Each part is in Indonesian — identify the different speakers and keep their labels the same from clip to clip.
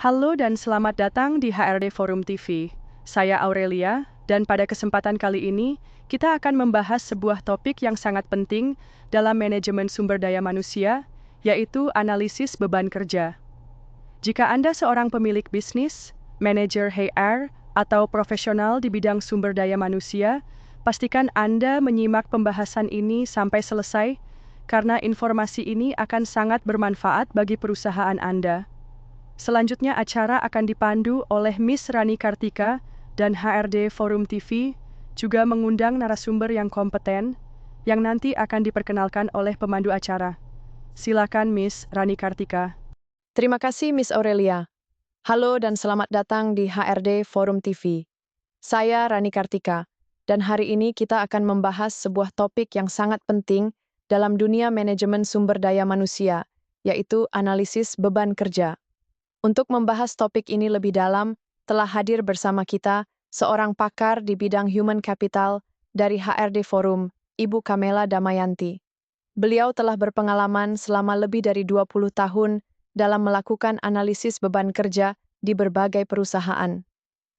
Speaker 1: Halo dan selamat datang di HRD Forum TV. Saya Aurelia, dan pada kesempatan kali ini, kita akan membahas sebuah topik yang sangat penting dalam manajemen sumber daya manusia, yaitu analisis beban kerja. Jika Anda seorang pemilik bisnis, manajer HR, atau profesional di bidang sumber daya manusia, pastikan Anda menyimak pembahasan ini sampai selesai, karena informasi ini akan sangat bermanfaat bagi perusahaan Anda. Selanjutnya acara akan dipandu oleh Miss Rani Kartika dan HRD Forum TV, juga mengundang narasumber yang kompeten, yang nanti akan diperkenalkan oleh pemandu acara. Silakan Miss Rani Kartika.
Speaker 2: Terima kasih Miss Aurelia. Halo dan selamat datang di HRD Forum TV. Saya Rani Kartika, dan hari ini kita akan membahas sebuah topik yang sangat penting dalam dunia manajemen sumber daya manusia, yaitu analisis beban kerja. Untuk membahas topik ini lebih dalam, telah hadir bersama kita seorang pakar di bidang human capital dari HRD Forum, Ibu Kamela Damayanti. Beliau telah berpengalaman selama lebih dari 20 tahun dalam melakukan analisis beban kerja di berbagai perusahaan.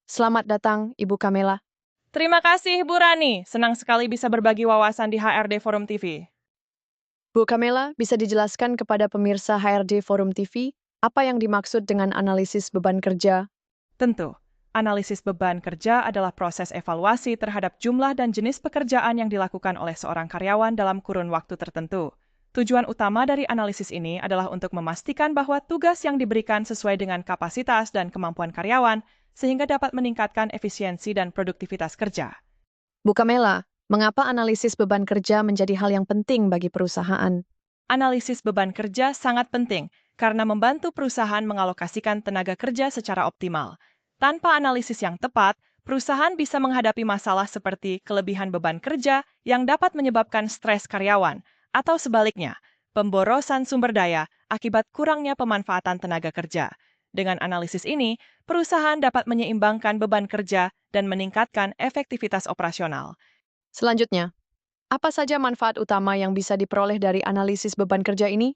Speaker 2: Selamat datang, Ibu Kamela.
Speaker 3: Terima kasih, Bu Rani. Senang sekali bisa berbagi wawasan di HRD Forum TV.
Speaker 2: Bu Kamela, bisa dijelaskan kepada pemirsa HRD Forum TV apa yang dimaksud dengan analisis beban kerja?
Speaker 3: Tentu, analisis beban kerja adalah proses evaluasi terhadap jumlah dan jenis pekerjaan yang dilakukan oleh seorang karyawan dalam kurun waktu tertentu. Tujuan utama dari analisis ini adalah untuk memastikan bahwa tugas yang diberikan sesuai dengan kapasitas dan kemampuan karyawan, sehingga dapat meningkatkan efisiensi dan produktivitas kerja.
Speaker 2: Bu Kamela, mengapa analisis beban kerja menjadi hal yang penting bagi perusahaan?
Speaker 3: Analisis beban kerja sangat penting karena membantu perusahaan mengalokasikan tenaga kerja secara optimal. Tanpa analisis yang tepat, perusahaan bisa menghadapi masalah seperti kelebihan beban kerja yang dapat menyebabkan stres karyawan, atau sebaliknya, pemborosan sumber daya akibat kurangnya pemanfaatan tenaga kerja. Dengan analisis ini, perusahaan dapat menyeimbangkan beban kerja dan meningkatkan efektivitas operasional.
Speaker 2: Selanjutnya, apa saja manfaat utama yang bisa diperoleh dari analisis beban kerja ini?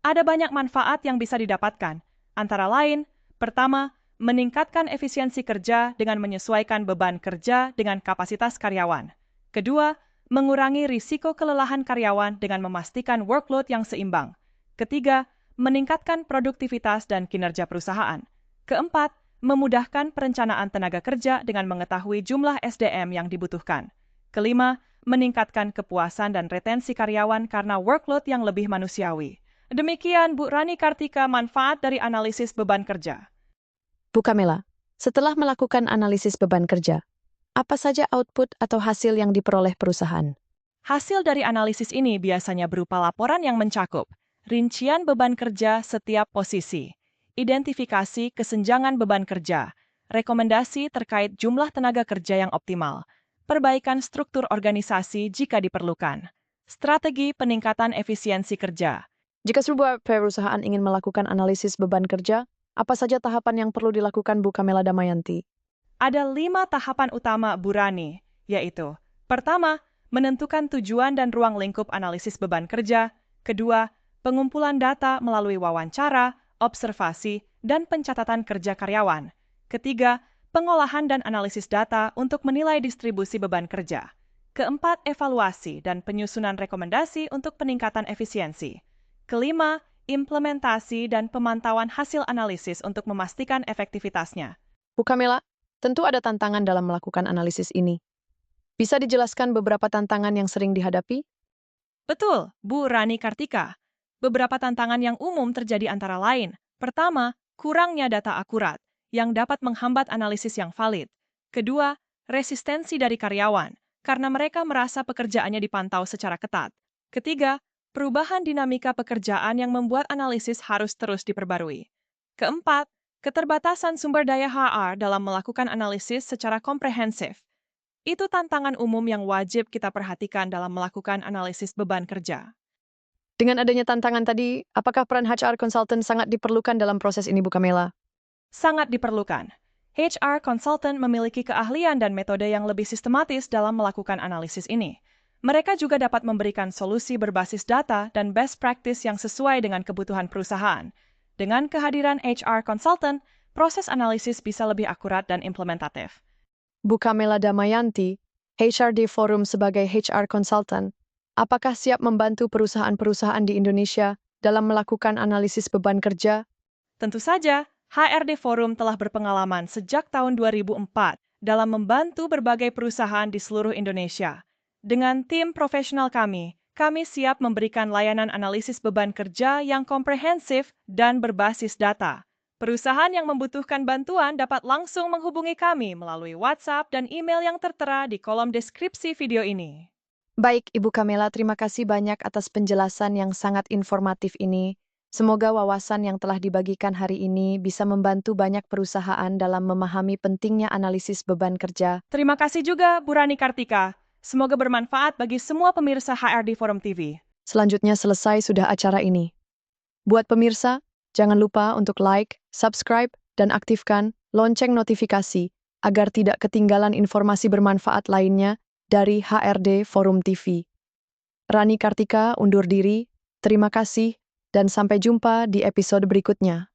Speaker 3: Ada banyak manfaat yang bisa didapatkan, antara lain, pertama, meningkatkan efisiensi kerja dengan menyesuaikan beban kerja dengan kapasitas karyawan. Kedua, mengurangi risiko kelelahan karyawan dengan memastikan workload yang seimbang. Ketiga, meningkatkan produktivitas dan kinerja perusahaan. Keempat, memudahkan perencanaan tenaga kerja dengan mengetahui jumlah SDM yang dibutuhkan. Kelima, meningkatkan kepuasan dan retensi karyawan karena workload yang lebih manusiawi. Demikian Bu Rani Kartika manfaat dari analisis beban kerja.
Speaker 2: Bu Kamela, setelah melakukan analisis beban kerja, apa saja output atau hasil yang diperoleh perusahaan?
Speaker 3: Hasil dari analisis ini biasanya berupa laporan yang mencakup rincian beban kerja setiap posisi, identifikasi kesenjangan beban kerja, rekomendasi terkait jumlah tenaga kerja yang optimal, perbaikan struktur organisasi jika diperlukan, strategi peningkatan efisiensi kerja.
Speaker 2: Jika sebuah perusahaan ingin melakukan analisis beban kerja, apa saja tahapan yang perlu dilakukan Bu Kamela Damayanti?
Speaker 3: Ada 5 tahapan utama Bu Rani, yaitu: pertama, menentukan tujuan dan ruang lingkup analisis beban kerja. Kedua, pengumpulan data melalui wawancara, observasi, dan pencatatan kerja karyawan. Ketiga, pengolahan dan analisis data untuk menilai distribusi beban kerja. Keempat, evaluasi dan penyusunan rekomendasi untuk peningkatan efisiensi. Kelima, implementasi dan pemantauan hasil analisis untuk memastikan efektivitasnya.
Speaker 2: Bu Kamela, tentu ada tantangan dalam melakukan analisis ini. Bisa dijelaskan beberapa tantangan yang sering dihadapi?
Speaker 3: Betul, Bu Rani Kartika. Beberapa tantangan yang umum terjadi antara lain. Pertama, kurangnya data akurat, yang dapat menghambat analisis yang valid. Kedua, resistensi dari karyawan, karena mereka merasa pekerjaannya dipantau secara ketat. Ketiga, perubahan dinamika pekerjaan yang membuat analisis harus terus diperbarui. Keempat, keterbatasan sumber daya HR dalam melakukan analisis secara komprehensif. Itu tantangan umum yang wajib kita perhatikan dalam melakukan analisis beban kerja.
Speaker 2: Dengan adanya tantangan tadi, apakah peran HR consultant sangat diperlukan dalam proses ini, Bu Kamela?
Speaker 3: Sangat diperlukan. HR consultant memiliki keahlian dan metode yang lebih sistematis dalam melakukan analisis ini. Mereka juga dapat memberikan solusi berbasis data dan best practice yang sesuai dengan kebutuhan perusahaan. Dengan kehadiran HR consultant, proses analisis bisa lebih akurat dan implementatif.
Speaker 2: Bu Kamela Damayanti, HRD Forum sebagai HR Consultant, apakah siap membantu perusahaan-perusahaan di Indonesia dalam melakukan analisis beban kerja?
Speaker 3: Tentu saja, HRD Forum telah berpengalaman sejak tahun 2004 dalam membantu berbagai perusahaan di seluruh Indonesia. Dengan tim profesional kami siap memberikan layanan analisis beban kerja yang komprehensif dan berbasis data. Perusahaan yang membutuhkan bantuan dapat langsung menghubungi kami melalui WhatsApp dan email yang tertera di kolom deskripsi video ini.
Speaker 2: Baik, Ibu Kamela, terima kasih banyak atas penjelasan yang sangat informatif ini. Semoga wawasan yang telah dibagikan hari ini bisa membantu banyak perusahaan dalam memahami pentingnya analisis beban kerja.
Speaker 3: Terima kasih juga, Bu Rani Kartika. Semoga bermanfaat bagi semua pemirsa HRD Forum TV.
Speaker 2: Selanjutnya selesai sudah acara ini. Buat pemirsa, jangan lupa untuk like, subscribe, dan aktifkan lonceng notifikasi agar tidak ketinggalan informasi bermanfaat lainnya dari HRD Forum TV. Rani Kartika undur diri, terima kasih, dan sampai jumpa di episode berikutnya.